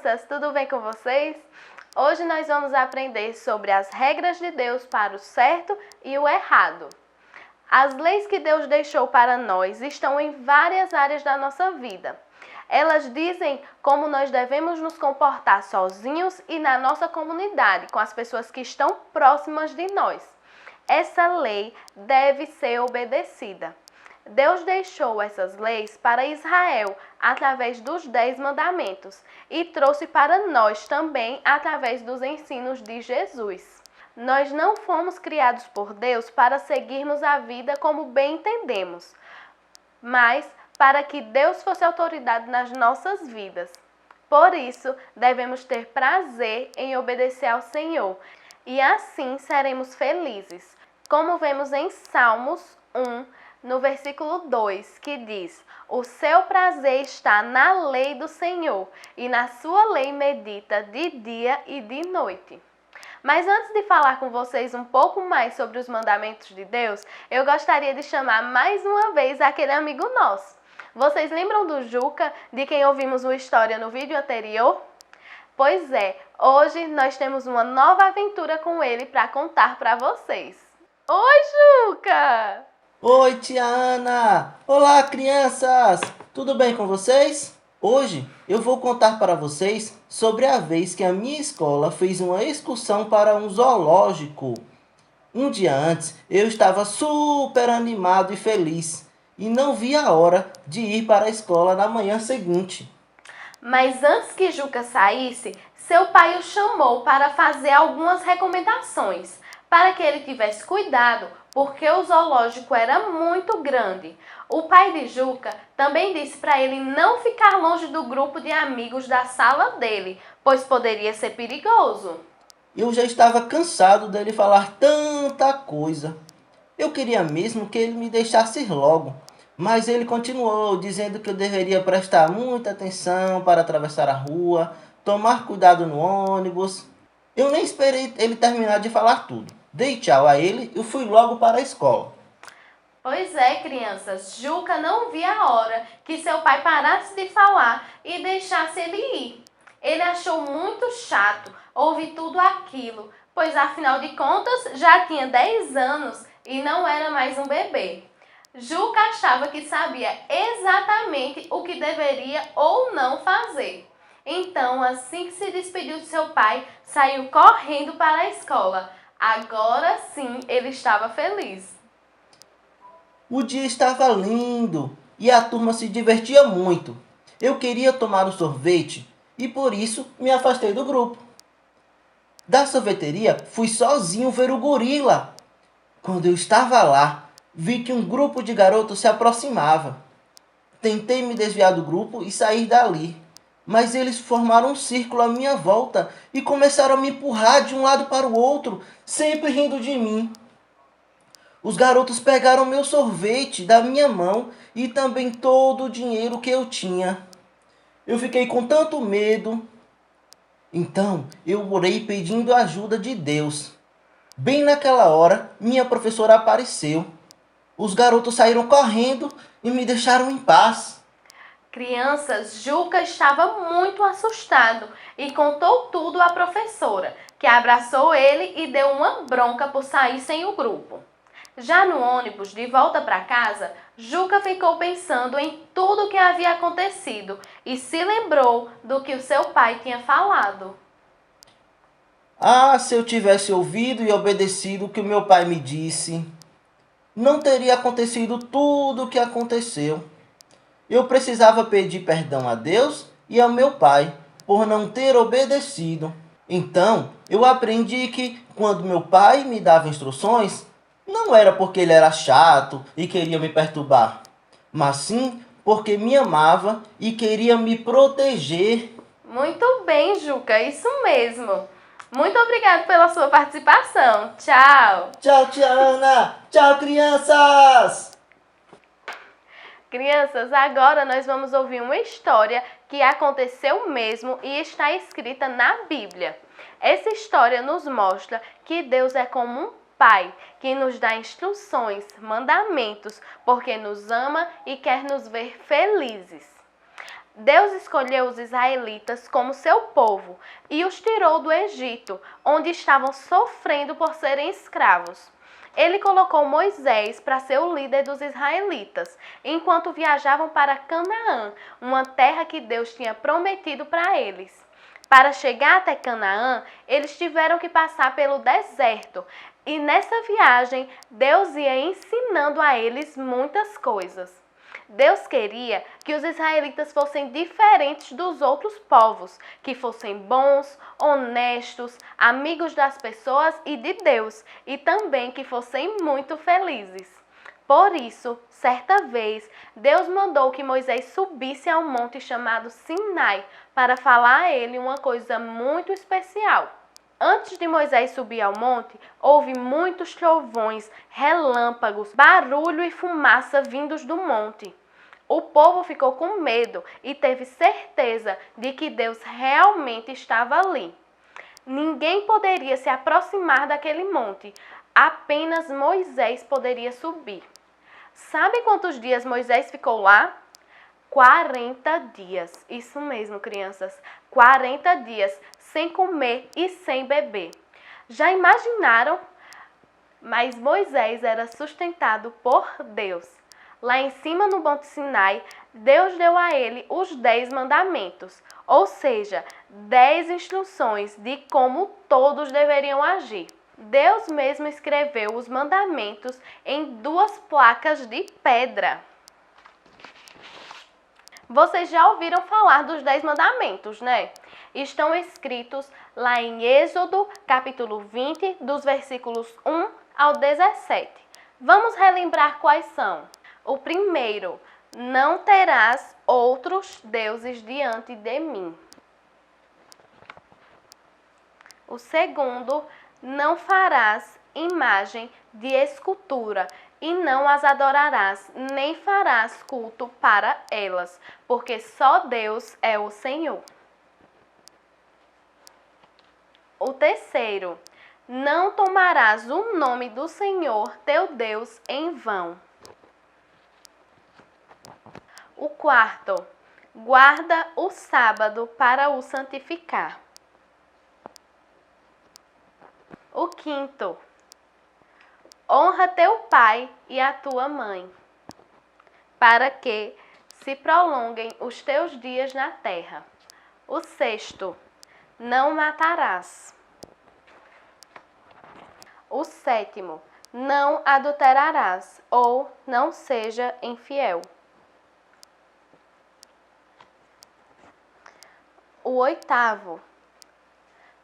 crianças, tudo bem com vocês? Hoje nós vamos aprender sobre as regras de Deus para o certo e o errado. As leis que Deus deixou para nós estão em várias áreas da nossa vida. Elas dizem como nós devemos nos comportar sozinhos e na nossa comunidade, com as pessoas que estão próximas de nós. Essa lei deve ser obedecida. Deus deixou essas leis para Israel através dos 10 mandamentos e trouxe para nós também através dos ensinos de Jesus. Nós não fomos criados por Deus para seguirmos a vida como bem entendemos, mas para que Deus fosse autoridade nas nossas vidas. Por isso, devemos ter prazer em obedecer ao Senhor e assim seremos felizes. Como vemos em Salmos 1, no versículo 2, que diz: "O seu prazer está na lei do Senhor, e na sua lei medita de dia e de noite." Mas antes de falar com vocês um pouco mais sobre os mandamentos de Deus, eu gostaria de chamar mais uma vez aquele amigo nosso. Vocês lembram do Juca, de quem ouvimos uma história no vídeo anterior? Pois é, hoje nós temos uma nova aventura com ele para contar para vocês. Oi, Juca! Oi, tia Ana! Olá, crianças! Tudo bem com vocês? Hoje eu vou contar para vocês sobre a vez que a minha escola fez uma excursão para um zoológico. Um dia antes, eu estava super animado e feliz e não vi a hora de ir para a escola na manhã seguinte. Mas antes que Juca saísse, seu pai o chamou para fazer algumas recomendações, para que ele tivesse cuidado, porque o zoológico era muito grande. O pai de Juca também disse para ele não ficar longe do grupo de amigos da sala dele, pois poderia ser perigoso. Eu já estava cansado dele falar tanta coisa. Eu queria mesmo que ele me deixasse ir logo, mas ele continuou dizendo que eu deveria prestar muita atenção para atravessar a rua, tomar cuidado no ônibus. Eu nem esperei ele terminar de falar tudo. Dei tchau a ele e fui logo para a escola. Pois é, crianças, Juca não via a hora que seu pai parasse de falar e deixasse ele ir. Ele achou muito chato ouvir tudo aquilo, pois afinal de contas já tinha 10 anos e não era mais um bebê. Juca achava que sabia exatamente o que deveria ou não fazer. Então, assim que se despediu de seu pai, saiu correndo para a escola. Agora sim ele estava feliz. O dia estava lindo e a turma se divertia muito. Eu queria tomar um sorvete e por isso me afastei do grupo. Da sorveteria, fui sozinho ver o gorila. Quando eu estava lá, vi que um grupo de garotos se aproximava. Tentei me desviar do grupo e sair dali, mas eles formaram um círculo à minha volta e começaram a me empurrar de um lado para o outro, sempre rindo de mim. Os garotos pegaram meu sorvete da minha mão e também todo o dinheiro que eu tinha. Eu fiquei com tanto medo. Então eu orei pedindo a ajuda de Deus. Bem naquela hora, minha professora apareceu. Os garotos saíram correndo e me deixaram em paz. Crianças, Juca estava muito assustado e contou tudo à professora, que abraçou ele e deu uma bronca por sair sem o grupo. Já no ônibus, de volta para casa, Juca ficou pensando em tudo o que havia acontecido e se lembrou do que o seu pai tinha falado. Ah, se eu tivesse ouvido e obedecido o que o meu pai me disse, não teria acontecido tudo o que aconteceu. Eu precisava pedir perdão a Deus e ao meu pai por não ter obedecido. Então, eu aprendi que quando meu pai me dava instruções, não era porque ele era chato e queria me perturbar, mas sim porque me amava e queria me proteger. Muito bem, Juca, isso mesmo. Muito obrigada pela sua participação. Tchau! Tchau, tia Ana! Tchau, crianças! Crianças, agora nós vamos ouvir uma história que aconteceu mesmo e está escrita na Bíblia. Essa história nos mostra que Deus é como um pai que nos dá instruções, mandamentos, porque nos ama e quer nos ver felizes. Deus escolheu os israelitas como seu povo e os tirou do Egito, onde estavam sofrendo por serem escravos. Ele colocou Moisés para ser o líder dos israelitas, enquanto viajavam para Canaã, uma terra que Deus tinha prometido para eles. Para chegar até Canaã, eles tiveram que passar pelo deserto, e nessa viagem, Deus ia ensinando a eles muitas coisas. Deus queria que os israelitas fossem diferentes dos outros povos, que fossem bons, honestos, amigos das pessoas e de Deus, e também que fossem muito felizes. Por isso, certa vez, Deus mandou que Moisés subisse ao monte chamado Sinai para falar a ele uma coisa muito especial. Antes de Moisés subir ao monte, houve muitos trovões, relâmpagos, barulho e fumaça vindos do monte. O povo ficou com medo e teve certeza de que Deus realmente estava ali. Ninguém poderia se aproximar daquele monte, apenas Moisés poderia subir. Sabe quantos dias Moisés ficou lá? 40 dias. Isso mesmo, crianças. 40 dias sem comer e sem beber. Já imaginaram? Mas Moisés era sustentado por Deus. Lá em cima no Monte Sinai, Deus deu a ele os 10 mandamentos, ou seja, 10 instruções de como todos deveriam agir. Deus mesmo escreveu os mandamentos em 2 placas de pedra. Vocês já ouviram falar dos 10 mandamentos, né? Estão escritos lá em Êxodo, capítulo 20, dos versículos 1 ao 17. Vamos relembrar quais são. O primeiro, não terás outros deuses diante de mim. O segundo, não farás imagem de escultura e não as adorarás, nem farás culto para elas, porque só Deus é o Senhor. O terceiro, não tomarás o nome do Senhor teu Deus em vão. O quarto, guarda o sábado para o santificar. O quinto, honra teu pai e a tua mãe, para que se prolonguem os teus dias na terra. O sexto, não matarás. O sétimo, não adulterarás, ou não seja infiel. O oitavo,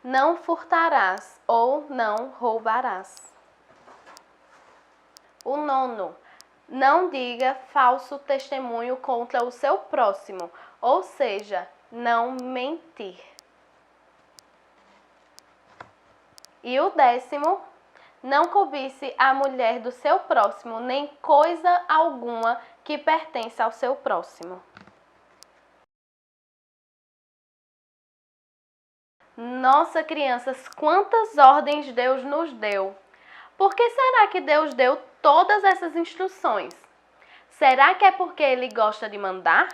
não furtarás ou não roubarás. O nono, não diga falso testemunho contra o seu próximo, ou seja, não mentir. E o décimo, não cobice a mulher do seu próximo, nem coisa alguma que pertença ao seu próximo. Nossa, crianças, quantas ordens Deus nos deu! Por que será que Deus deu todas essas instruções? Será que é porque Ele gosta de mandar?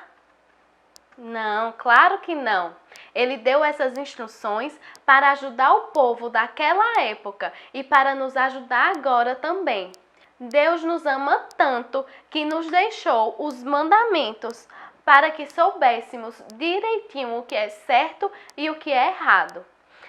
Não, claro que não. Ele deu essas instruções para ajudar o povo daquela época e para nos ajudar agora também. Deus nos ama tanto que nos deixou os mandamentos para que soubéssemos direitinho o que é certo e o que é errado.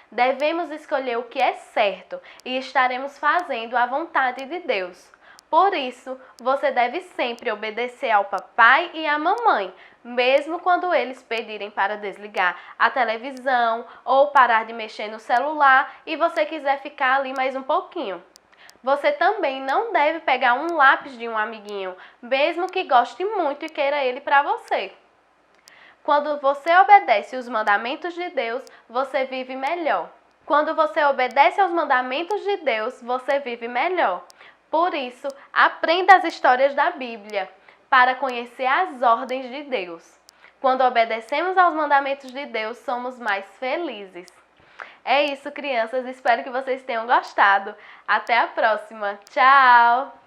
Devemos escolher o que é certo e estaremos fazendo a vontade de Deus. Por isso, você deve sempre obedecer ao papai e à mamãe, mesmo quando eles pedirem para desligar a televisão ou parar de mexer no celular e você quiser ficar ali mais um pouquinho. Você também não deve pegar um lápis de um amiguinho, mesmo que goste muito e queira ele para você. Quando você obedece os mandamentos de Deus, você vive melhor. Quando você obedece aos mandamentos de Deus, você vive melhor. Por isso, aprenda as histórias da Bíblia para conhecer as ordens de Deus. Quando obedecemos aos mandamentos de Deus, somos mais felizes. É isso, crianças. Espero que vocês tenham gostado. Até a próxima. Tchau!